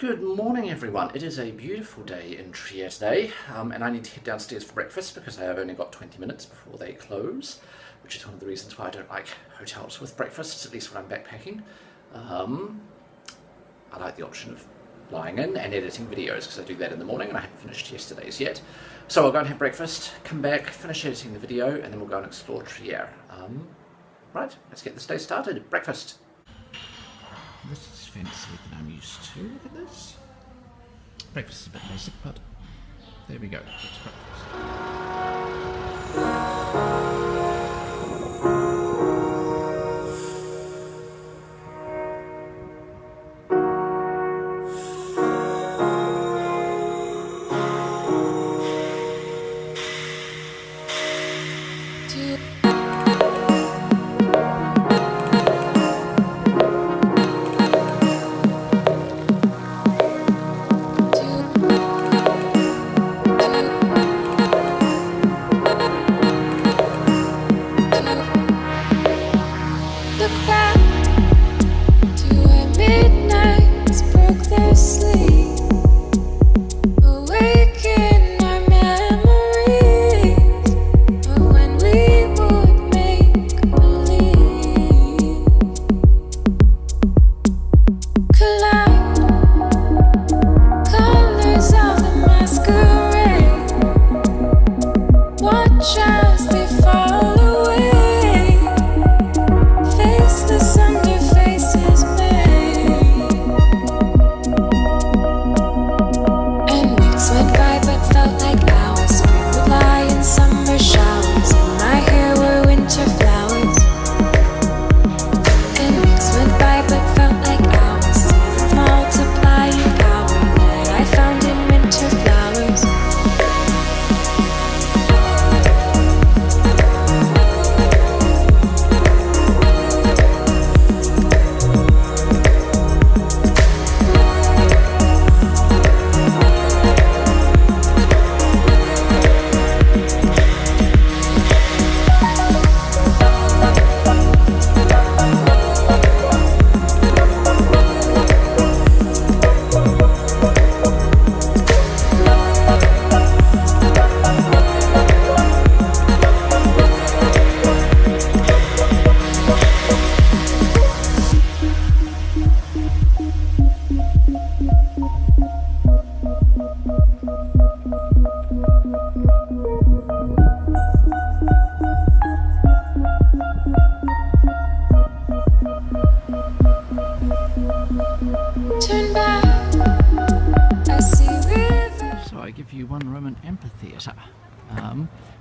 Good morning everyone. It is a beautiful day in Trier today, and I need to head downstairs for breakfast because I have only got 20 minutes before they close, which is one of the reasons why I don't like hotels with breakfasts, at least when I'm backpacking. I like the option of lying in and editing videos because I do that in the morning and I haven't finished yesterday's yet. So I'll go and have breakfast, come back, finish editing the video, and then we'll go and explore Trier. Right, let's get this day started. Breakfast! This is fancier than I'm used to. Look at this. Breakfast is a bit basic, but there we go. It's breakfast.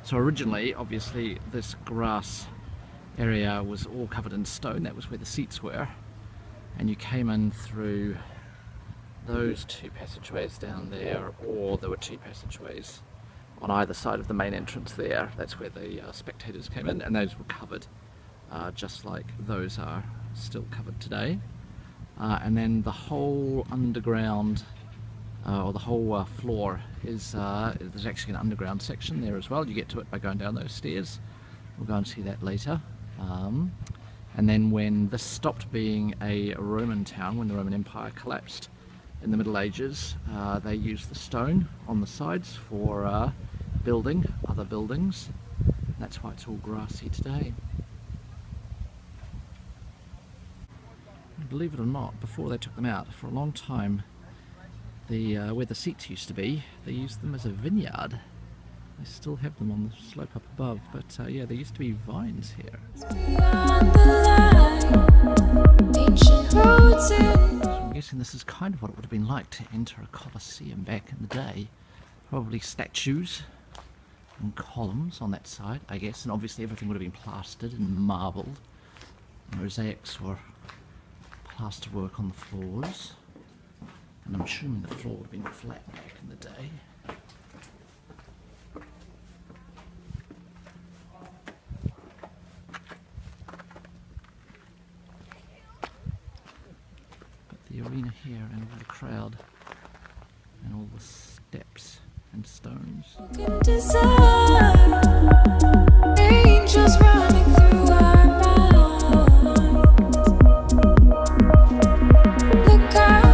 So originally, obviously, this grass area was all covered in stone. That was where the seats were, and you came in through those two passageways down there, or there were two passageways on either side of the main entrance there. That's where the spectators came in, and those were covered just like those are still covered today. And then the whole underground or the whole floor is there's actually an underground section there as well. You get to it by going down those stairs. We'll go and see that later. And then when this stopped being a Roman town, when the Roman Empire collapsed in the Middle Ages, they used the stone on the sides for building other buildings. And that's why it's all grassy today. Believe it or not, before they took them out, for a long time, where the seats used to be, they used them as a vineyard. They still have them on the slope up above, but yeah, there used to be vines here. So I'm guessing this is kind of what it would have been like to enter a Colosseum back in the day. Probably statues and columns on that side, I guess, and obviously everything would have been plastered and marbled. Mosaics or plaster work on the floors. And I'm assuming the floor would have been flat back in the day. But the arena here and all the crowd and all the steps and stones. Angels running through our minds. Look out.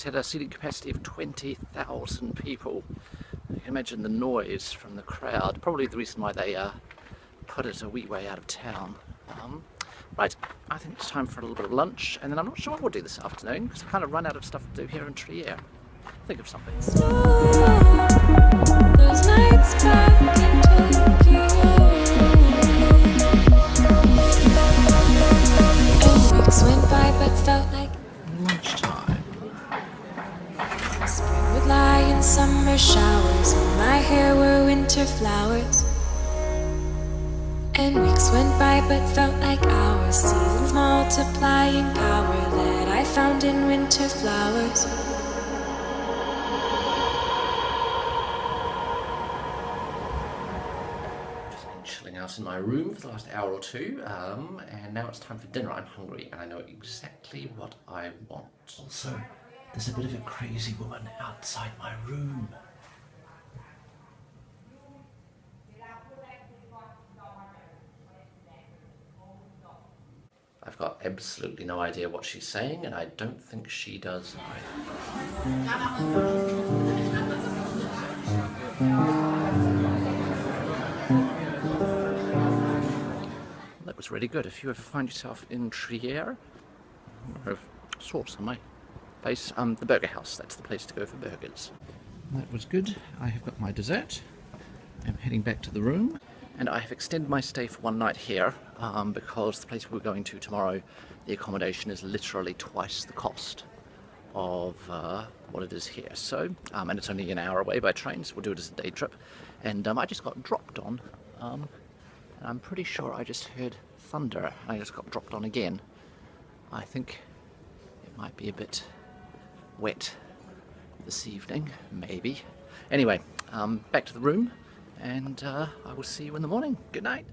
place had a seating capacity of 20,000 people. You can imagine the noise from the crowd. Probably the reason why they put it a wee way out of town. Right, I think it's time for a little bit of lunch, and then I'm not sure what we'll do this afternoon because I've kind of run out of stuff to do here in Trier. Think of something. Those nights back in Tokyo, and weeks went by but felt like Lunchtime. spring would lie in summer showers, and my hair were winter flowers. And weeks went by but felt like hours, seasons multiplying power that I found in winter flowers. Just been chilling out in my room for the last hour or two, and now it's time for dinner. I'm hungry and I know exactly what I want. Also, there's a bit of a crazy woman outside my room. I've got absolutely no idea what she's saying, and I don't think she does either. That was really good. If you ever find yourself in Trier, or sauce on my face, the Burger House, that's the place to go for burgers. That was good. I have got my dessert. I'm heading back to the room. And I have extended my stay for one night here because the place we're going to tomorrow, the accommodation is literally twice the cost of what it is here. So, and it's only an hour away by train, so we'll do it as a day trip. And I just got dropped on, and I'm pretty sure I just heard thunder. I just got dropped on again. I think it might be a bit wet this evening, maybe. Anyway, back to the room. And I will see you in the morning. Good night.